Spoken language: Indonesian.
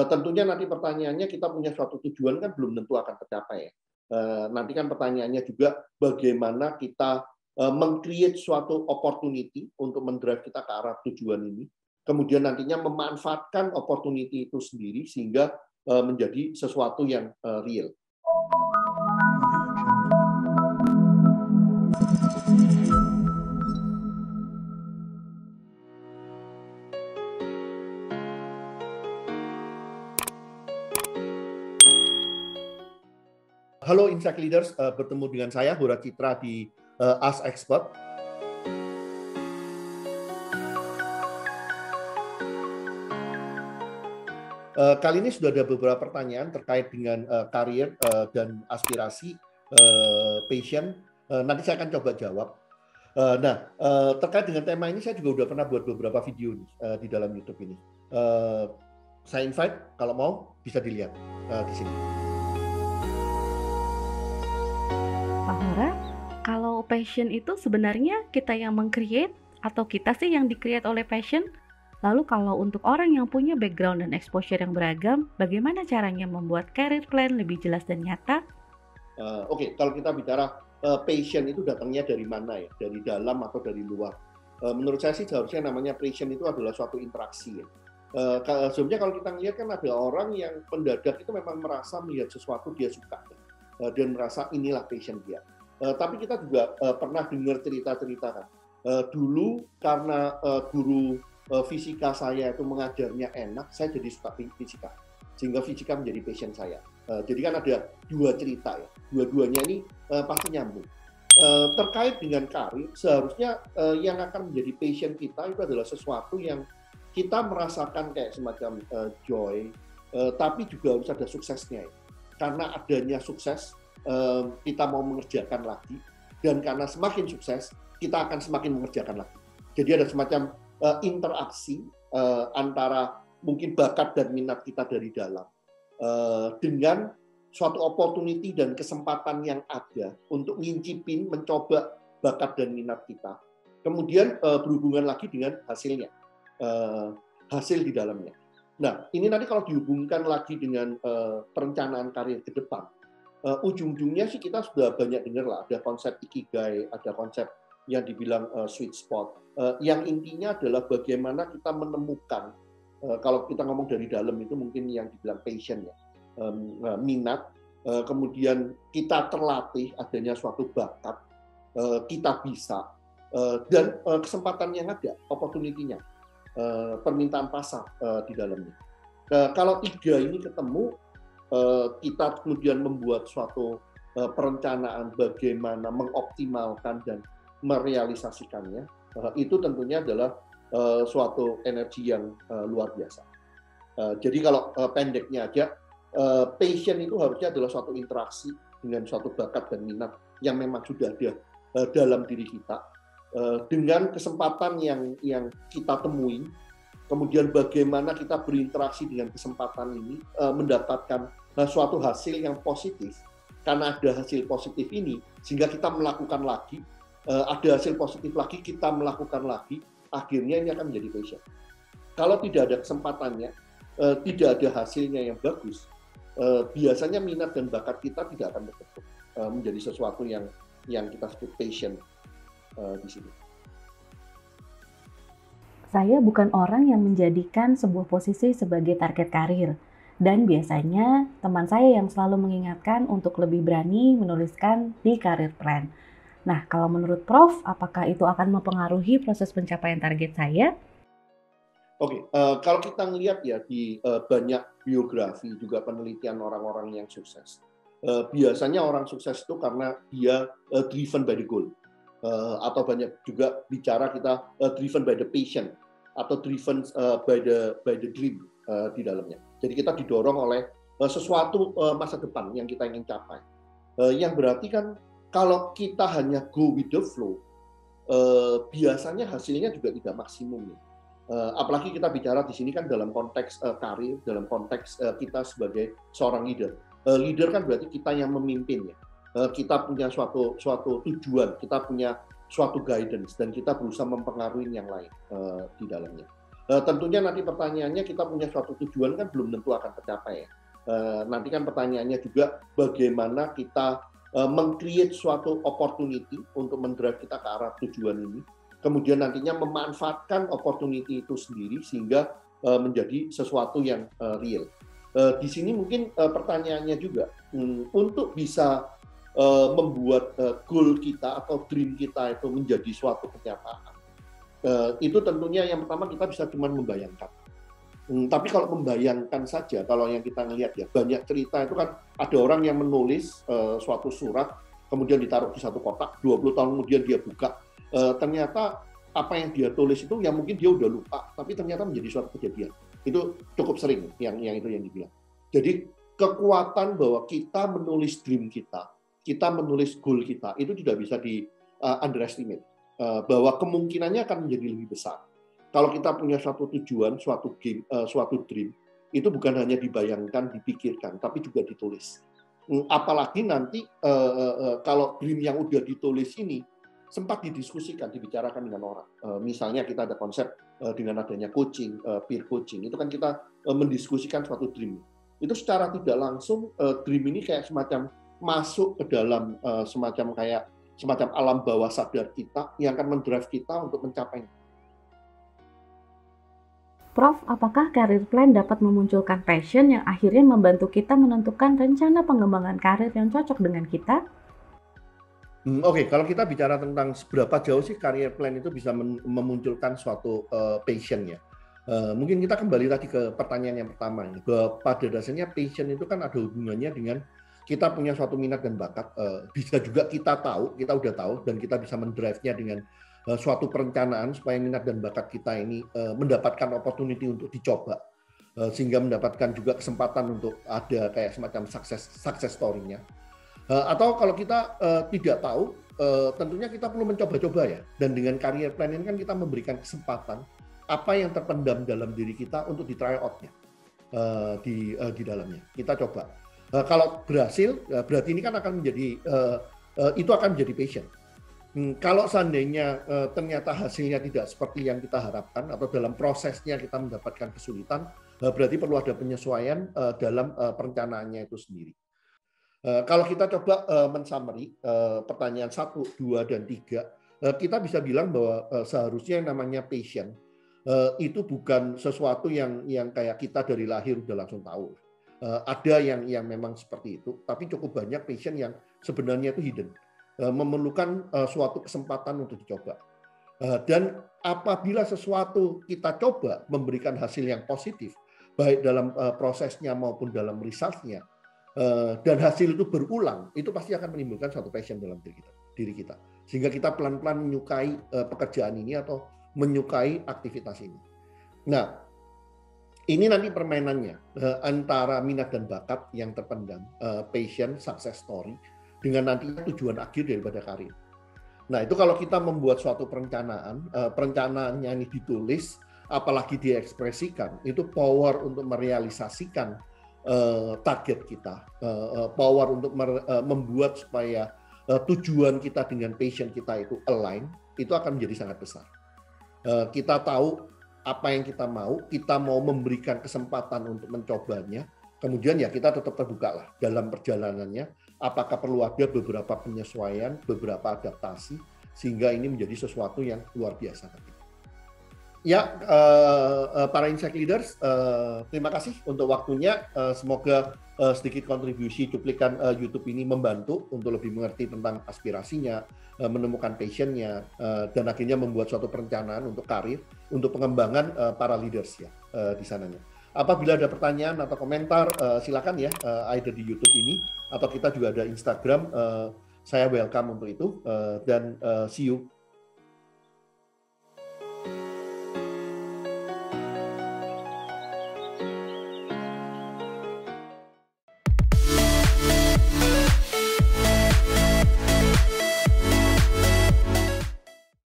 Tentunya nanti pertanyaannya kita punya suatu tujuan kan belum tentu akan tercapai ya. Nanti kan pertanyaannya juga bagaimana kita meng-create suatu opportunity untuk mendrive kita ke arah tujuan ini. Kemudian nantinya memanfaatkan opportunity itu sendiri sehingga menjadi sesuatu yang real. Halo Insight Leaders, bertemu dengan saya Hura Citra di Ask Expert. Kali ini sudah ada beberapa pertanyaan terkait dengan karir dan aspirasi, passion. Nanti saya akan coba jawab. Terkait dengan tema ini saya juga udah pernah buat beberapa video di dalam YouTube ini. Saya invite, kalau mau bisa dilihat di sini. Pak Hura, kalau passion itu sebenarnya kita yang meng-create atau kita sih yang di-create oleh passion? Lalu kalau untuk orang yang punya background dan exposure yang beragam, bagaimana caranya membuat career plan lebih jelas dan nyata? Oke, kalau kita bicara passion itu datangnya dari mana ya? Dari dalam atau dari luar? Menurut saya sih seharusnya namanya passion itu adalah suatu interaksi ya. Sebelumnya kalau kita lihat kan ada orang yang mendadak itu memang merasa melihat sesuatu dia suka dan merasa inilah passion dia. Tapi kita juga pernah dengar cerita-cerita kan. Dulu karena guru fisika saya itu mengajarnya enak, saya jadi suka fisika. Sehingga fisika menjadi passion saya. Jadi kan ada dua cerita ya. Dua-duanya ini pasti nyambung. Terkait dengan karir, seharusnya yang akan menjadi passion kita itu adalah sesuatu yang kita merasakan kayak semacam joy, tapi juga harus ada suksesnya ya. Karena adanya sukses, kita mau mengerjakan lagi, dan karena semakin sukses, kita akan semakin mengerjakan lagi. Jadi ada semacam interaksi antara mungkin bakat dan minat kita dari dalam, dengan suatu opportunity dan kesempatan yang ada untuk ngincipin, mencoba bakat dan minat kita. Kemudian berhubungan lagi dengan hasilnya, hasil di dalamnya. Nah, ini nanti kalau dihubungkan lagi dengan perencanaan karir ke depan, ujung-ujungnya sih kita sudah banyak dengar lah, ada konsep ikigai, ada konsep yang dibilang sweet spot. Yang intinya adalah bagaimana kita menemukan, kalau kita ngomong dari dalam itu mungkin yang dibilang passion ya, minat, kemudian kita terlatih adanya suatu bakat, kita bisa, dan kesempatan yang ada, opportunity-nya. Permintaan pasar di dalamnya. Kalau tiga ini ketemu, kita kemudian membuat suatu perencanaan bagaimana mengoptimalkan dan merealisasikannya, itu tentunya adalah suatu energi yang luar biasa. Jadi kalau pendeknya aja, passion itu harusnya adalah suatu interaksi dengan suatu bakat dan minat yang memang sudah ada dalam diri kita, dengan kesempatan yang kita temui, kemudian bagaimana kita berinteraksi dengan kesempatan ini, mendapatkan suatu hasil yang positif. Karena ada hasil positif ini, sehingga kita melakukan lagi, ada hasil positif lagi, kita melakukan lagi, akhirnya ini akan menjadi passion. Kalau tidak ada kesempatannya, tidak ada hasilnya yang bagus, biasanya minat dan bakat kita tidak akan terbentuk menjadi sesuatu yang kita sebut passion. Di sini. Saya bukan orang yang menjadikan sebuah posisi sebagai target karir, dan biasanya teman saya yang selalu mengingatkan untuk lebih berani menuliskan di career plan. Nah, kalau menurut Prof, apakah itu akan mempengaruhi proses pencapaian target saya? Oke, kalau kita ngelihat ya di banyak biografi juga penelitian orang-orang yang sukses, biasanya orang sukses itu karena dia driven by the goal. Atau banyak juga bicara kita driven by the passion atau driven by the dream di dalamnya. Jadi kita didorong oleh sesuatu masa depan yang kita ingin capai. Yang berarti kan kalau kita hanya go with the flow, biasanya hasilnya juga tidak maksimum. Apalagi kita bicara di sini kan dalam konteks karir, dalam konteks kita sebagai seorang leader. Leader kan berarti kita yang memimpin ya. Kita punya suatu tujuan, kita punya suatu guidance, dan kita berusaha mempengaruhi yang lain di dalamnya. Tentunya nanti pertanyaannya kita punya suatu tujuan kan belum tentu akan tercapai ya. Nanti kan pertanyaannya juga bagaimana kita meng-create suatu opportunity untuk mendrive kita ke arah tujuan ini. Kemudian nantinya memanfaatkan opportunity itu sendiri sehingga menjadi sesuatu yang real. Di sini mungkin pertanyaannya juga, untuk bisa membuat goal kita atau dream kita itu menjadi suatu kenyataan. Itu tentunya yang pertama kita bisa cuma membayangkan. Tapi kalau membayangkan saja, kalau yang kita ngelihat ya, banyak cerita itu kan ada orang yang menulis suatu surat, kemudian ditaruh di satu kotak, 20 tahun kemudian dia buka, ternyata apa yang dia tulis itu yang mungkin dia udah lupa, tapi ternyata menjadi suatu kejadian. Itu cukup sering yang itu yang dibilang. Jadi kekuatan bahwa kita menulis dream kita menulis goal kita, itu tidak bisa di underestimate. Bahwa kemungkinannya akan menjadi lebih besar. Kalau kita punya suatu tujuan, suatu dream, itu bukan hanya dibayangkan, dipikirkan, tapi juga ditulis. Apalagi nanti kalau dream yang udah ditulis ini sempat didiskusikan, dibicarakan dengan orang. Misalnya kita ada konsep dengan adanya coaching, peer coaching, itu kan kita mendiskusikan suatu dream. Itu secara tidak langsung dream ini kayak semacam masuk ke dalam semacam alam bawah sadar kita yang akan mendrive kita untuk mencapainya. Prof, apakah career plan dapat memunculkan passion yang akhirnya membantu kita menentukan rencana pengembangan karir yang cocok dengan kita? Oke, kalau kita bicara tentang seberapa jauh sih career plan itu bisa memunculkan suatu passion ya. Mungkin kita kembali tadi ke pertanyaan yang pertama, bahwa pada dasarnya passion itu kan ada hubungannya dengan kita punya suatu minat dan bakat. Bisa juga kita udah tahu, dan kita bisa mendrive-nya dengan suatu perencanaan supaya minat dan bakat kita ini mendapatkan opportunity untuk dicoba, sehingga mendapatkan juga kesempatan untuk ada kayak semacam success story-nya. Atau kalau kita tidak tahu, tentunya kita perlu mencoba-coba ya. Dan dengan career plan ini kan kita memberikan kesempatan apa yang terpendam dalam diri kita untuk di try out-nya di dalamnya. Kita coba. Kalau berhasil, berarti ini kan akan menjadi itu akan menjadi passion. Kalau seandainya ternyata hasilnya tidak seperti yang kita harapkan atau dalam prosesnya kita mendapatkan kesulitan, berarti perlu ada penyesuaian dalam perencanaannya itu sendiri. Kalau kita coba mensummary pertanyaan 1, 2, dan 3, kita bisa bilang bahwa seharusnya yang namanya passion itu bukan sesuatu yang kayak kita dari lahir udah langsung tahu. Ada yang memang seperti itu, tapi cukup banyak passion yang sebenarnya itu hidden. Memerlukan suatu kesempatan untuk dicoba. Dan apabila sesuatu kita coba memberikan hasil yang positif, baik dalam prosesnya maupun dalam resultnya, dan hasil itu berulang, itu pasti akan menimbulkan suatu passion dalam diri kita. Sehingga kita pelan-pelan menyukai pekerjaan ini atau menyukai aktivitas ini. Nah, ini nanti permainannya antara minat dan bakat yang terpendam, passion, success story, dengan nantinya tujuan akhir daripada karir. Nah, itu kalau kita membuat suatu perencanaannya ini ditulis, apalagi diekspresikan, itu power untuk merealisasikan target kita, power untuk membuat supaya tujuan kita dengan passion kita itu align, itu akan menjadi sangat besar. Kita tahu apa yang kita mau memberikan kesempatan untuk mencobanya, kemudian ya kita tetap terbuka lah dalam perjalanannya, apakah perlu ada beberapa penyesuaian, beberapa adaptasi, sehingga ini menjadi sesuatu yang luar biasa. Ya, para Insight Leaders, terima kasih untuk waktunya. Semoga sedikit kontribusi cuplikan YouTube ini membantu untuk lebih mengerti tentang aspirasinya, menemukan passion-nya, dan akhirnya membuat suatu perencanaan untuk karir, untuk pengembangan para leaders ya di sananya. Apabila ada pertanyaan atau komentar, silakan ya, either di YouTube ini atau kita juga ada Instagram. Saya welcome untuk itu, dan see you